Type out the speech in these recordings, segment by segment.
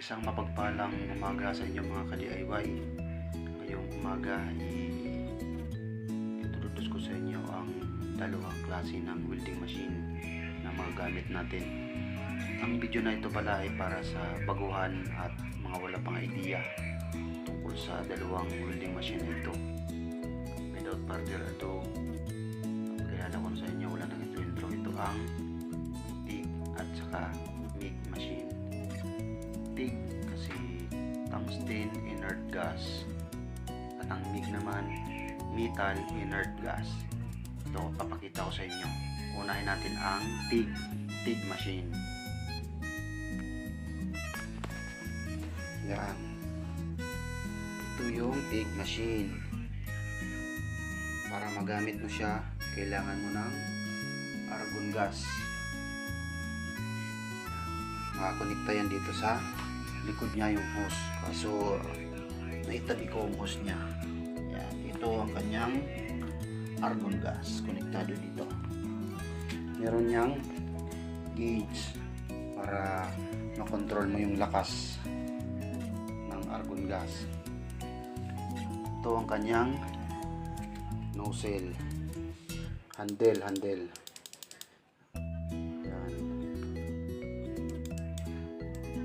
Isang mapagpalang umaga sa inyo mga ka-DIY. Ngayong umaga introduce ko sa inyo ang dalawang klase ng welding machine na mga gamit natin. Ang video na ito pala ay para sa baguhan at mga wala pang idea tungkol sa dalawang welding machine na ito. Without further ado, kilala ko sa inyo, wala nang intro. Ito ang TIG at saka MIG machine. TIG kasi tungsten inert gas at ang MIG naman metal inert gas. Ito papakita ko sa inyo. Unahin natin ang TIG machine. Yan, ito yung TIG machine. Para magamit mo siya, kailangan mo ng argon gas. Nakakonekta yan dito sa likod niya yung hose, kaso naitabi ko ang hose niya. Yan, ito ang kanyang argon gas, konektado dito. Meron niyang gauge para makontrol mo yung lakas ng argon gas. Ito ang kanyang nozzle, handle. Yan.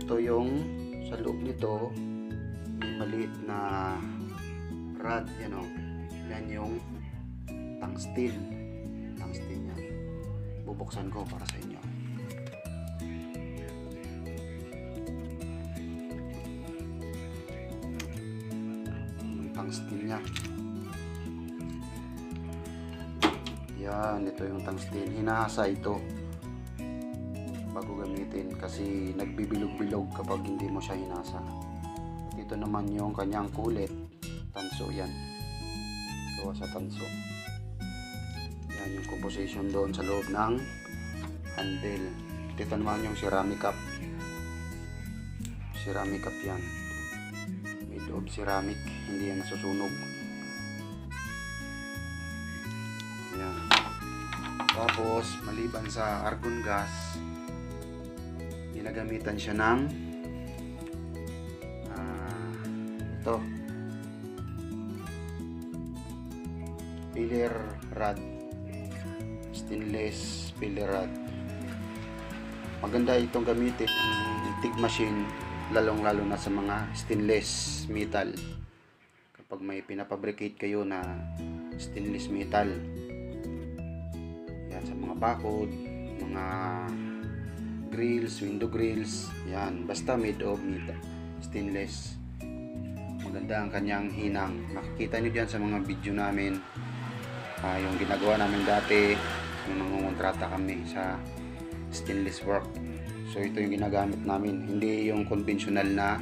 Ito yung sa loob nito, may maliit na rod, yan o. Yan yung tungsten yan. Bubuksan ko para sa inyo. Yung tungsten nya. Yan, ito yung tungsten. Hinahasa ito bago gamitin kasi nagbibilog-bilog kapag hindi mo siya hinasa. At ito naman yung kanyang kulit, tanso yan. Gawa sa tanso. Yan yung composition doon sa loob ng handle. Ito naman yung ceramic cup. Ceramic cup yan. Made of ceramic, hindi yan nasusunog. Yan. Tapos maliban sa argon gas, ginagamitan siya ng ito, filler rod, stainless filler rod. Maganda itong gamitin ng TIG machine, lalong lalo na sa mga stainless metal. Kapag may pinapabricate kayo na stainless metal, yan, sa mga bakod, mga grills, window grills, yan, basta made of metal, stainless. Maganda ang kanyang hinang. Makikita nyo dyan sa mga video namin, yung ginagawa namin dati yung nangungontrata kami sa stainless work. So ito yung ginagamit namin, hindi yung conventional na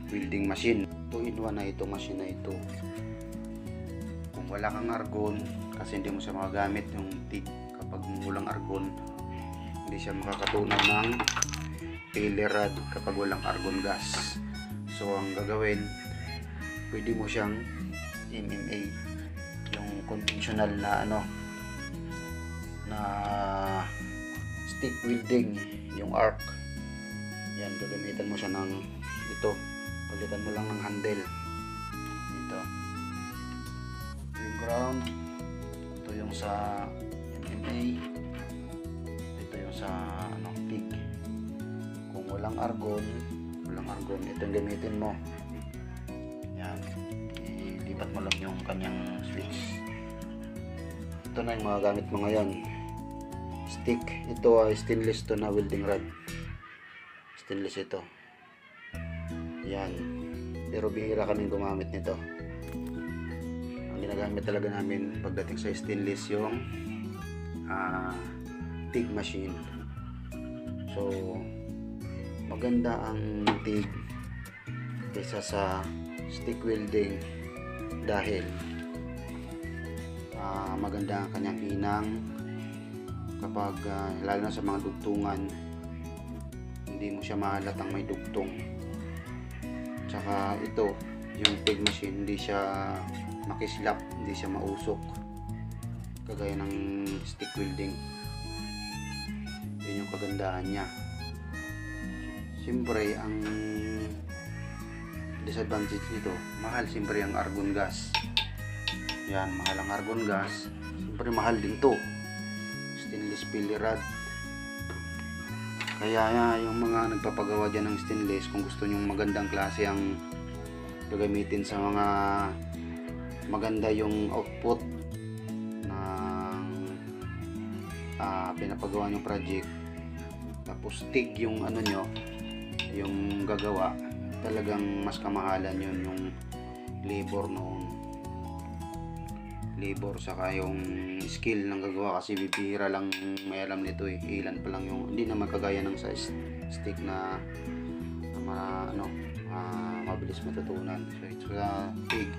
welding machine. 2-in-1 na ito, machine na ito. Kung wala kang argon, kasi hindi mo siya magagamit yung TIG kapag walang argon, hindi siya makakatunaw ng filler rod kapag walang argon gas. So ang gagawin, pwede mo siyang MMA, yung conventional na na stick welding, yung arc. Yan, gagamitan mo siya ng ito. Palitan mo lang ng handle dito. Yung ground, ito yung sa MMA, ito yung sa TIG. Kung walang argon, ito yung gamitin mo. Yan, ilipat mo lang yung kanyang switch. Ito na yung mga gamit mo ngayon. Stick, ito ay stainless to na welding rod. Stainless ito. Yan, pero bihira kaming gumamit nito. Ang ginagamit talaga namin pagdating sa stainless yung TIG machine. So maganda ang TIG kaysa sa stick welding dahil maganda ang kanyang hinang kapag lalo na sa mga dugtungan, hindi mo siya mahalatang may dugtong. Tsaka ito, yung TIG machine, hindi siya makislap, hindi siya mausok kagaya ng stick welding. Yun yung kagandahan niya. Siyempre, ang disadvantage nito, mahal siyempre ang argon gas. Yan, mahal ang argon gas. Siyempre mahal din to, stainless steel rod. Kaya yung mga nagpapagawa dyan ng stainless, kung gusto nyong magandang klase ang gagamitin sa mga maganda yung output ng pinapagawa nyong project, tapos TIG yung ano nyo, yung gagawa, talagang mas kamahalan yun yung labor noon, labor saka yung skill ng gagawa, kasi bibihira lang may alam nito eh. Ilan pa lang yung, hindi naman kagaya ng sa stick na mabilis matutunan. So ito sa TIG,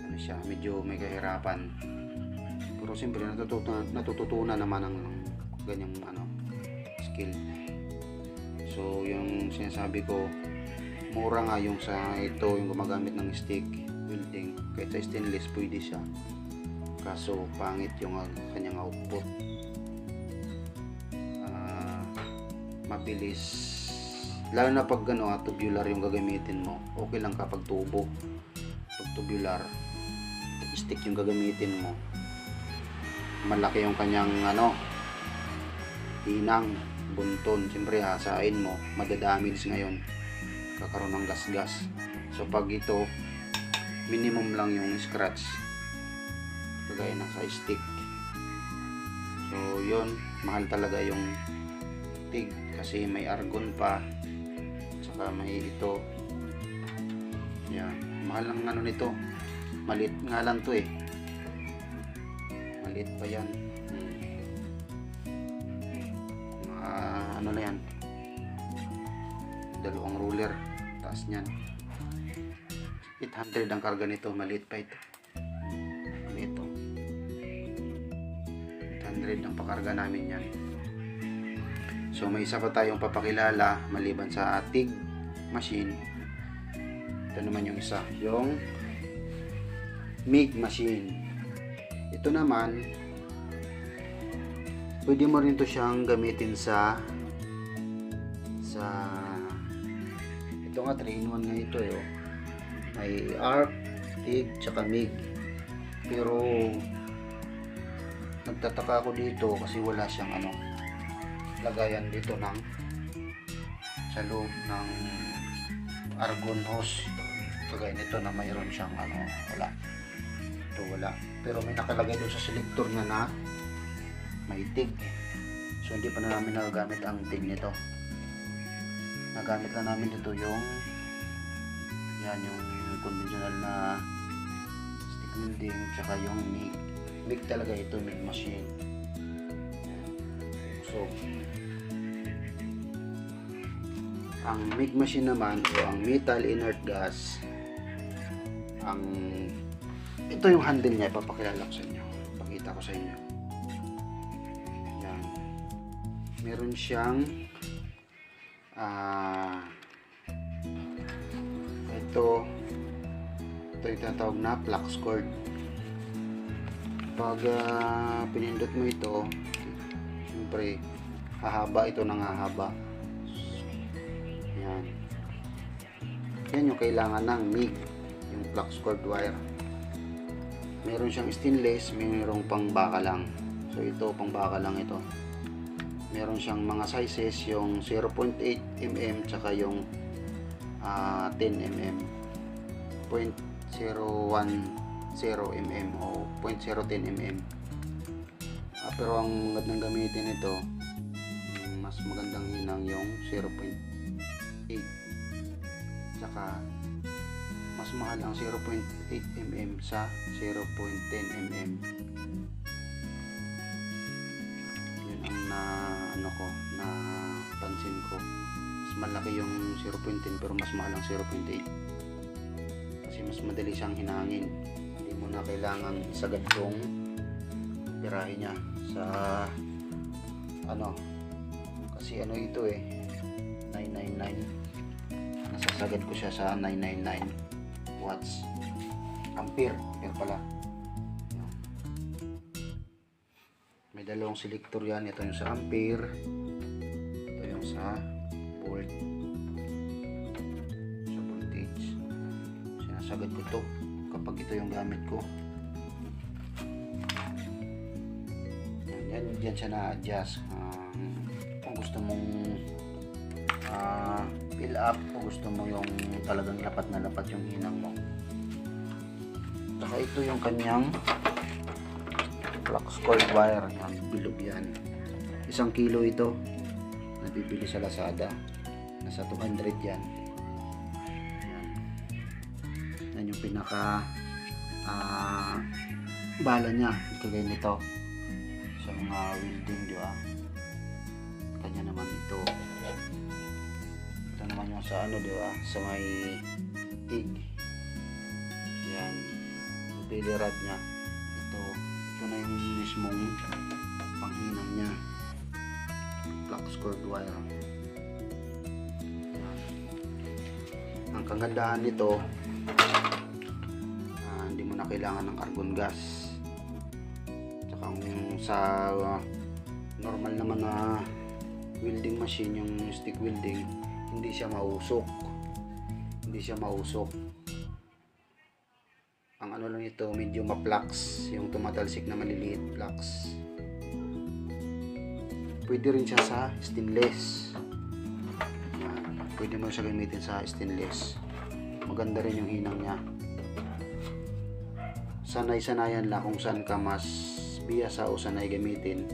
ano siya, medyo may kahirapan, pero siyempre natututunan naman ang ganyang skill. So yung sinasabi ko, mura nga yung sa ito, yung gumagamit ng stick welding. Kahit sa stainless pwede siya, kaso pangit yung kanyang output. Mabilis, lalo na pag tubular yung gagamitin mo. Okay lang kapag tubo. Pag tubular stick yung gagamitin mo, malaki yung kanyang hinang, bunton, siyempre hasain mo, madadamage ngayon, kakaroon ng gas-gas. So pag ito, minimum lang yung scratch, kagaya ng sa stick. So yun, mahal talaga yung TIG kasi may argon pa, saka may ito. Yan, mahal ang nito. Maliit nga lang to eh, maliit pa yan. Ano na yan, dalawang ruler taas nyan. 800 ang karga nito, maliit pa ito. 800 ang pakarga namin yan. So may isa pa tayong papakilala maliban sa TIG machine. Ito naman yung isa, yung MIG machine. Ito naman, pwede mo rin to siyang gamitin sa ito nga, 3-in-1 nga ito eh. May arc, TIG, tsaka MIG. Pero nagtataka ako dito kasi wala siyang lagayan dito ng sa loob ng argon hose. Kagaya nito na mayroon siyang wala. Ito wala. Pero may nakalagay doon sa selector niya na may TIG. So hindi pa na namin nagagamit ang TIG nito. Nagamit lang namin dito yung yung conventional na stick welding, tsaka yung MIG. MIG talaga ito, MIG machine. So ang MIG machine naman, o ang metal inert gas, ito yung handle niya, ipapakilala ko sa inyo, pakita ko sa inyo. Yan, meron siyang ito yung tinatawag na flux cord. Pag pinindot mo ito, siyempre hahaba ito, ng hahaba. Yan yung kailangan ng MIG, yung flux cord wire. Meron siyang stainless, mayroong pang baka lang. So ito pang baka lang ito. Meron siyang mga sizes, yung 0.8 mm tsaka yung 10 mm, 0.010 mm o 0.010 mm. Pero ang gandang gamitin ito, mas magandang hinang yung 0.8, tsaka mas mahal ang 0.8 mm sa 0.10 mm. Yun ang na pansin ko. Mas malaki yung 0.10 pero mas mahal ang 0.8 kasi mas madali siyang hinangin. Hindi mo na kailangan isagad yung pirahe niya sa kasi ito eh, 999. Nasasagad ko siya sa 999 watts, ampere pala. May dalawang selector yan. Ito yung sa ampere, ito yung sa volt, sa voltage. sagad ko to kapag ito yung gamit ko. Yan siya na-adjust. Kung gusto mong fill up, kung gusto mo yung talagang lapat na lapat yung hinang mo. Saka ito yung kanyang flux cord wire. Yan, bilog yan. 1 kilo ito. Nabibili sa Lazada. Nasa 200 yan. Yan. Yan yung pinaka bala niya. Kagaya nito. Sa mga welding, di ba? Kanya naman ito. Ito naman yung sa ano, di ba? Sa may TIG. Yan. Yung belly rod niya. Ito na yung mismong panghinang niya. Flux cord wire. Yan. Ang kagandahan nito, hindi mo na kailangan ng argon gas. Tsaka sa normal naman na welding machine, yung stick welding, hindi siya mausok. Ang ano lang ito, medyo ma-flux, yung tumatalsik na maliliit flux. Pwede rin siya sa stainless. Yan. Pwede mo siya gamitin sa stainless. Maganda rin yung hinang niya. Sanay-sanayan lang kung saan ka mas biyasa o sanay gamitin.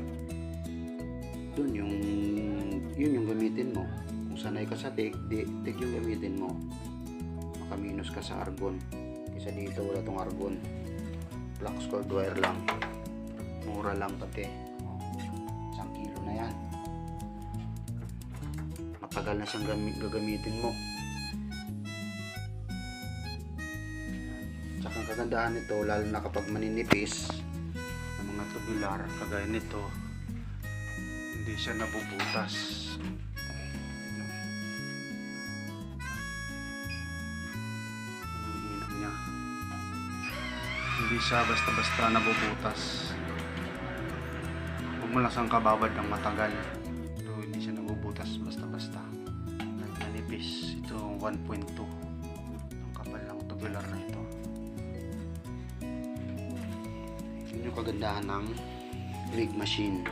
Dun yun yung gamitin mo. Kung sanay ka sa TIG, TIG yung gamitin mo. Makaminus ka sa argon. Kasi dito wala tong argon. Flux cord wire lang. Mura lang pati. 1 kilo na yan. Matagal na siyang gagamitin mo. Tsaka ang kagandahan nito, lalo na kapag maninipis ng mga tubular, kagaya nito, hindi siya nabubutas. Ang hinang niya. Hindi siya basta-basta nabubutas. Huwag mo lang siyang kababad ng matagal. Pero hindi siya nabubutas basta-basta. Nanipis. Ito 1.2. Ang kapal ng tubular na ito. Yun yung kagandahan ng rig machine.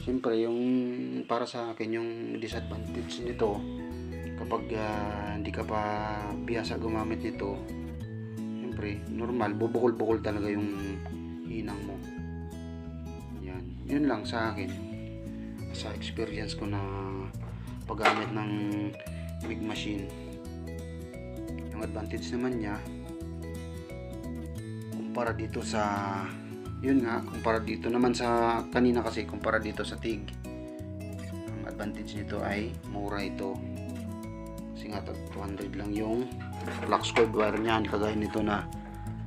Siyempre, yung para sa akin, yung disadvantage nito, kapag hindi ka pa biyasa gumamit nito, siyempre, normal, bubukol-bukol talaga yung hinang mo. Yan. Yun lang sa akin. Sa experience ko na paggamit ng rig machine. Yung advantage naman niya, kumpara dito sa kumpara dito naman sa kanina, kasi kumpara dito sa TIG, ang advantage nito ay mura ito. Kasi nga 200 lang yung flux cord wire niyan, kagaya nito na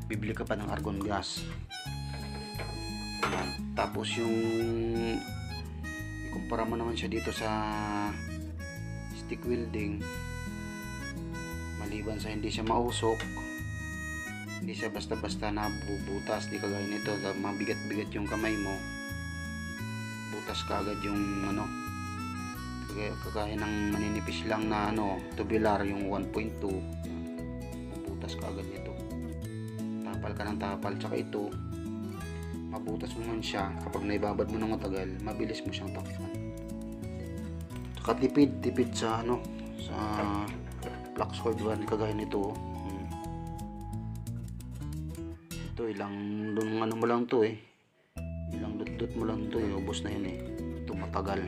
bibili ka pa ng argon gas. Yan. Tapos yung ikumpara mo naman siya dito sa stick welding, maliban sa hindi siya mausok, hindi siya basta-basta nabubutas, di kagaya nito, mabigat-bigat yung kamay mo, butas kaagad yung ano, kagaya ng maninipis lang na tubular, yung 1.2, bubutas kaagad nito, tapal ka ng tapal. Tsaka ito, mabutas mo man siya, kapag naibabad mo ng matagal, mabilis mo siyang takpan. Tsaka tipid sa sa flux cord wire, kagaya nito. Ito ilang mo lang to ilang dot mo lang to ubos na yun ito matagal.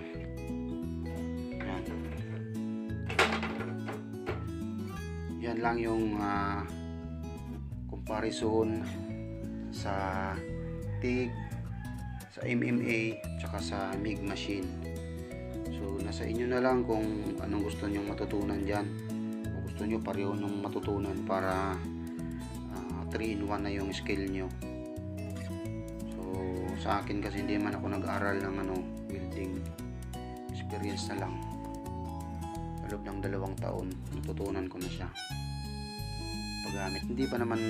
Yan lang yung comparison sa TIG, sa MMA, tsaka sa MIG machine. So nasa inyo na lang kung anong gusto nyo matutunan dyan, o gusto nyo pareho nung matutunan para 3-in-1 na yung skill nyo. So sa akin kasi hindi man ako nag-aral ng welding, experience na lang. Sa loob ng 2 taon natutunan ko na siya paggamit. Hindi pa naman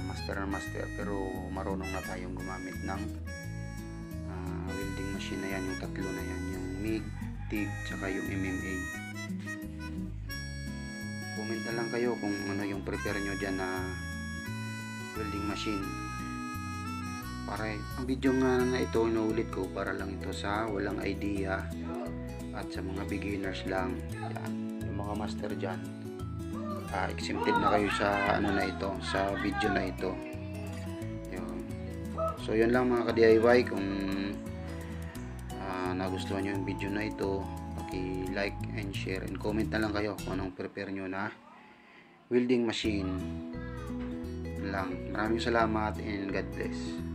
master pero marunong na tayong gumamit ng welding machine na yan, yung tatlo na yan, yung MIG, TIG, tsaka yung MMA. Comment na lang kayo kung ano yung prepare nyo dyan na welding machine. Para ang video nga na ito, inuulit ko para lang ito sa walang idea at sa mga beginners lang. Yan. Yung mga master dyan, exempted na kayo sa ano na ito, sa video na ito. Yun. So yun lang mga ka-DIY. Kung nagustuhan nyo yung video na ito, paki-like and share and comment na lang kayo kung anong prepare nyo na welding machine lang. Maraming salamat and God bless.